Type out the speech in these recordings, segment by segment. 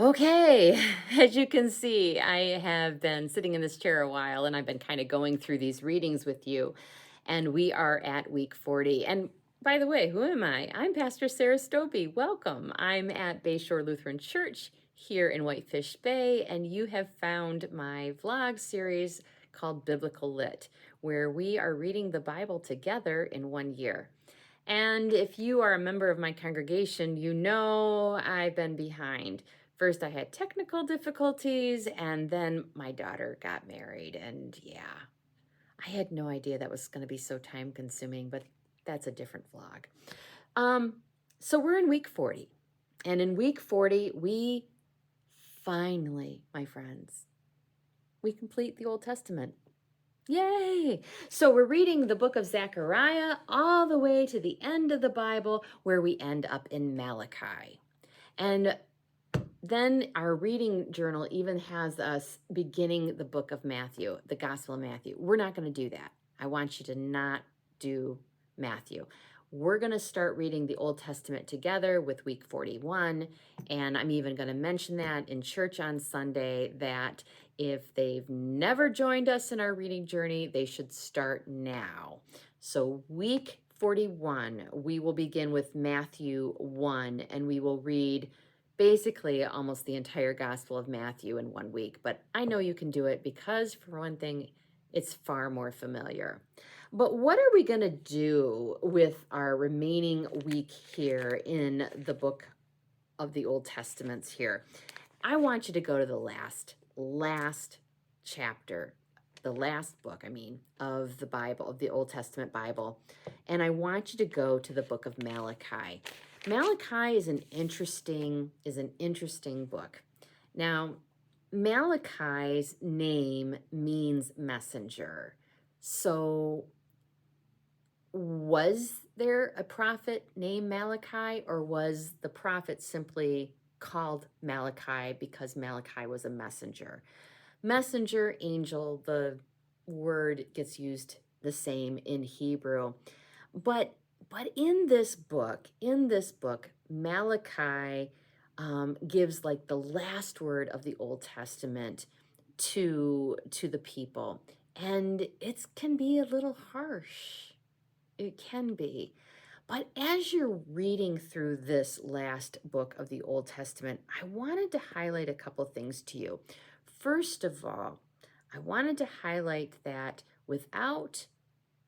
Okay, as you can see, I have been sitting in this chair a while and I've been kind of going through these readings with you. And we are at week 40. And by the way, who am I? I'm Pastor Sarah Stobie. Welcome. I'm at Bayshore Lutheran Church here in Whitefish Bay, and you have found my vlog series called Biblical Lit, where we are reading the Bible together in 1 year. And if you are a member of my congregation, you know I've been behind. First, I had technical difficulties, and then my daughter got married. And yeah, I had no idea that was going to be so time consuming, but that's a different vlog. So we're in week 40. And in week 40, we finally, my friends, we complete the Old Testament. Yay! So we're reading the book of Zechariah all the way to the end of the Bible, where we end up in Malachi. And then our reading journal even has us beginning the book of Matthew, the Gospel of Matthew. We're not going to do that. I want you to not do Matthew. We're going to start reading the Old Testament together with week 41. And I'm even going to mention that in church on Sunday, that if they've never joined us in our reading journey, they should start now. So week 41, we will begin with Matthew 1, and we will read basically almost the entire Gospel of Matthew in 1 week. But I know you can do it because, for one thing, it's far more familiar. But what are we going to do with our remaining week here in the book of the Old Testaments here? I want you to go to the last chapter, the last book, of the Bible, of the Old Testament Bible. And I want you to go to the book of Malachi. Malachi is an interesting book. Now, Malachi's name means messenger. So was there a prophet named Malachi, or was the prophet simply called Malachi because Malachi was a messenger? Messenger, angel, the word gets used the same in Hebrew. But in this book, Malachi gives like the last word of the Old Testament to the people. And it can be a little harsh. It can be. But as you're reading through this last book of the Old Testament, I wanted to highlight a couple things to you. First of all, I wanted to highlight that without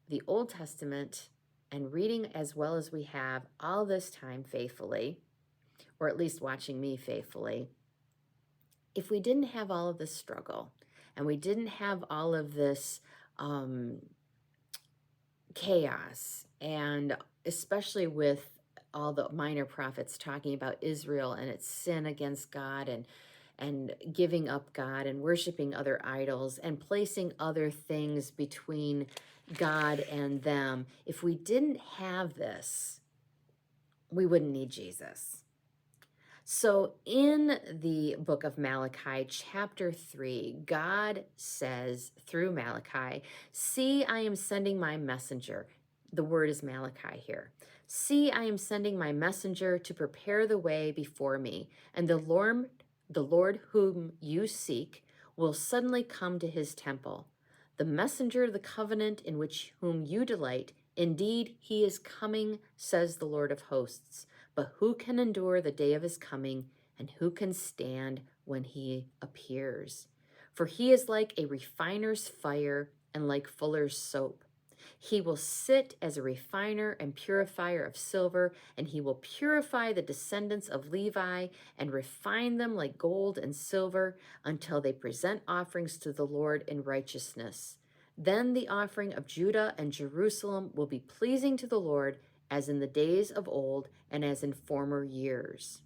the Old Testament and reading as well as we have all this time faithfully, or at least watching me faithfully, if we didn't have all of this struggle and we didn't have all of this chaos, and especially with all the minor prophets talking about Israel and its sin against God, and giving up God and worshiping other idols and placing other things between God and them. If we didn't have this, we wouldn't need Jesus. So in the book of Malachi, chapter 3, God says through Malachi, "See, I am sending my messenger." The word is Malachi here. "See, I am sending my messenger to prepare the way before me, and the Lord whom you seek will suddenly come to his temple. The messenger of the covenant in which whom you delight, indeed he is coming, says the Lord of hosts. But who can endure the day of his coming, and who can stand when he appears? For he is like a refiner's fire and like fuller's soap. He will sit as a refiner and purifier of silver, and he will purify the descendants of Levi and refine them like gold and silver until they present offerings to the Lord in righteousness. Then the offering of Judah and Jerusalem will be pleasing to the Lord, as in the days of old and as in former years."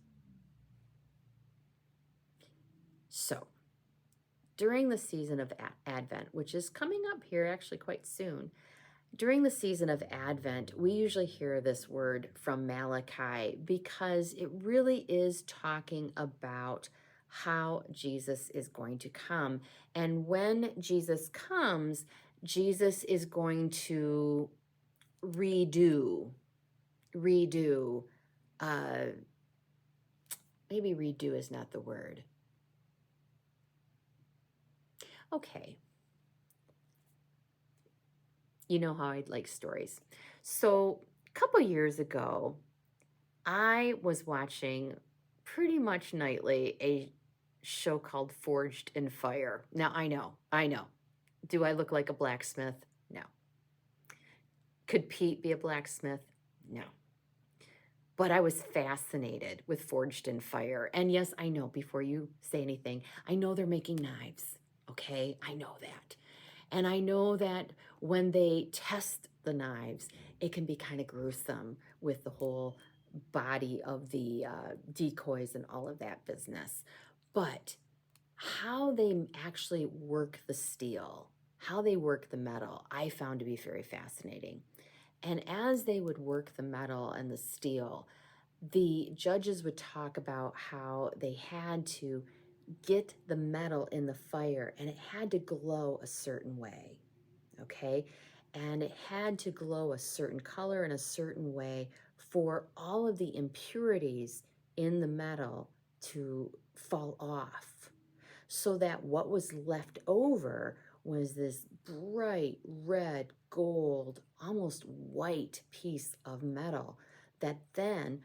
So, during the season of Advent, which is coming up here actually quite soon, during the season of Advent, we usually hear this word from Malachi because it really is talking about how Jesus is going to come. And when Jesus comes, Jesus is going to redo uh, maybe redo is not the word. Okay. You know how I like stories. So a couple years ago, I was watching pretty much nightly a show called Forged in Fire. Now, I know. Do I look like a blacksmith? No. Could Pete be a blacksmith? No. But I was fascinated with Forged in Fire. And yes, I know, before you say anything, I know they're making knives. Okay, I know that. And I know that when they test the knives, it can be kind of gruesome with the whole body of the decoys and all of that business. But how they actually work the steel, how they work the metal, I found to be very fascinating. And as they would work the metal and the steel, the judges would talk about how they had to get the metal in the fire and it had to glow a certain way, okay? And it had to glow a certain color in a certain way for all of the impurities in the metal to fall off, so that what was left over was this bright red, gold, almost white piece of metal that then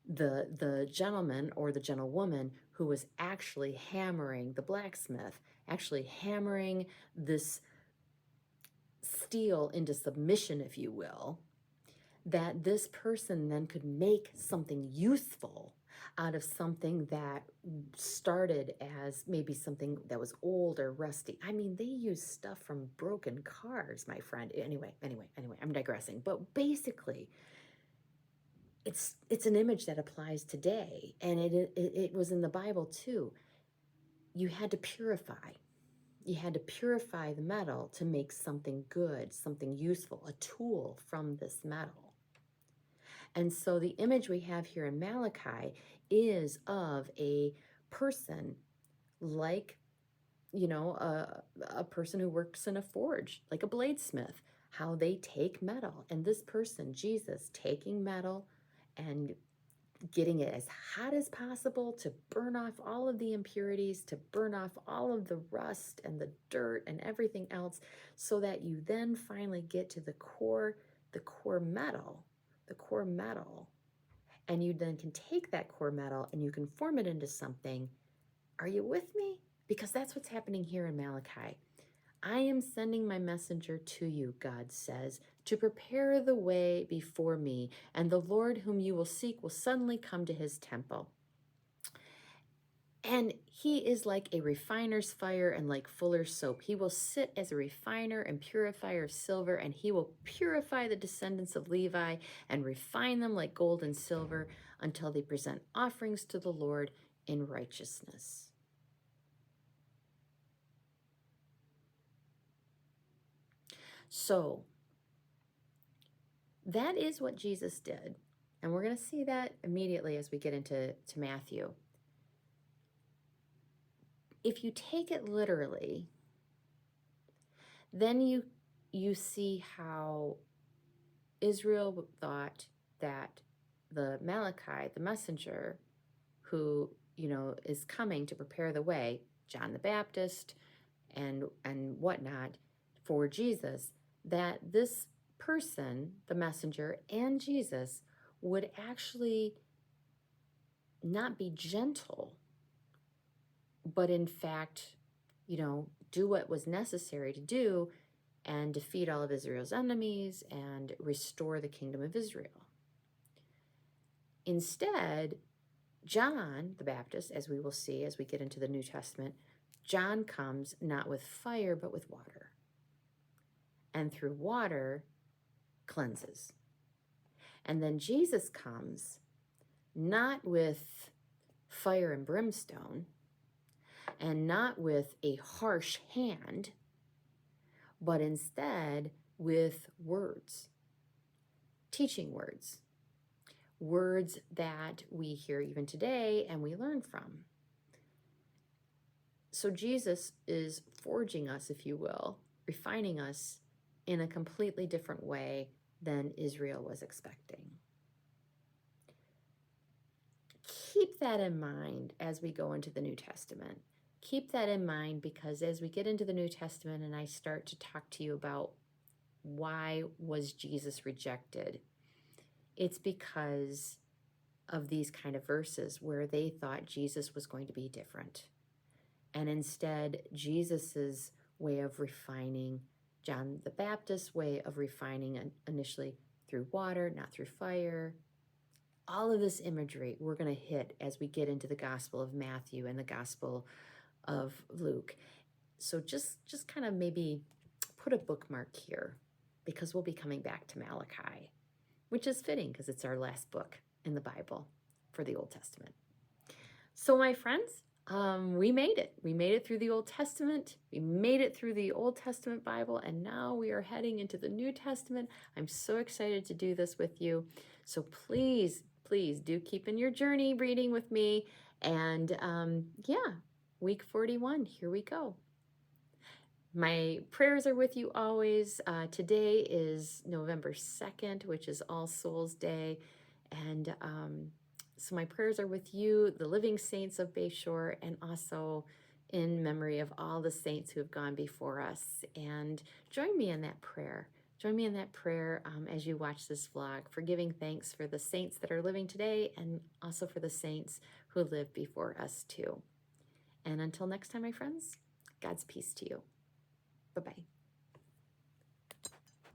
the gentleman or the gentlewoman who was actually hammering, the blacksmith, actually hammering this steel into submission, if you will, that this person then could make something useful out of something that started as maybe something that was old or rusty. I mean, they use stuff from broken cars, my friend. Anyway, I'm digressing. But basically, it's an image that applies today, and it was in the Bible too. You had to purify. You had to purify the metal to make something good, something useful, a tool from this metal. And so the image we have here in Malachi is of a person like, a person who works in a forge, like a bladesmith, how they take metal. And this person, Jesus, taking metal and getting it as hot as possible to burn off all of the impurities, to burn off all of the rust and the dirt and everything else, so that you then finally get to the core metal, the core metal. And you then can take that core metal and you can form it into something. Are you with me? Because that's what's happening here in Malachi. I am sending my messenger to you, God says, to prepare the way before me, and the Lord whom you will seek will suddenly come to his temple. And he is like a refiner's fire and like fuller's soap. He will sit as a refiner and purifier of silver, and he will purify the descendants of Levi and refine them like gold and silver until they present offerings to the Lord in righteousness. So that is what Jesus did. And we're going to see that immediately as we get into Matthew. If you take it literally, then you see how Israel thought that the Malachi, the messenger, who, is coming to prepare the way, John the Baptist and whatnot, for Jesus, that this person, the messenger, and Jesus would actually not be gentle, but in fact, do what was necessary to do and defeat all of Israel's enemies and restore the kingdom of Israel. Instead, John the Baptist, as we will see as we get into the New Testament, John comes not with fire, but with water. And through water, cleanses. And then Jesus comes not with fire and brimstone, and not with a harsh hand, but instead with words, teaching words, words that we hear even today and we learn from. So Jesus is forging us, if you will, refining us in a completely different way than Israel was expecting. keep that in mind as we go into the New Testament. Keep that in mind, because as we get into the New Testament and I start to talk to you about why was Jesus rejected, it's because of these kind of verses where they thought Jesus was going to be different. And instead, Jesus's way of refining, John the Baptist's way of refining initially through water, not through fire. All of this imagery we're going to hit as we get into the Gospel of Matthew and the Gospel of Luke. So just kind of maybe put a bookmark here, because we'll be coming back to Malachi, which is fitting because it's our last book in the Bible for the Old Testament. So my friends, we made it. We made it through the Old Testament. We made it through the Old Testament Bible, and now we are heading into the New Testament. I'm so excited to do this with you. So please, please do keep in your journey reading with me. And yeah, week 41, here we go. My prayers are with you always. Today is November 2nd, which is All Souls Day. And so my prayers are with you, the living saints of Bayshore, and also in memory of all the saints who have gone before us. And join me in that prayer. Join me in that prayer as you watch this vlog, for giving thanks for the saints that are living today, and also for the saints who lived before us too. And until next time, my friends, God's peace to you. Bye-bye.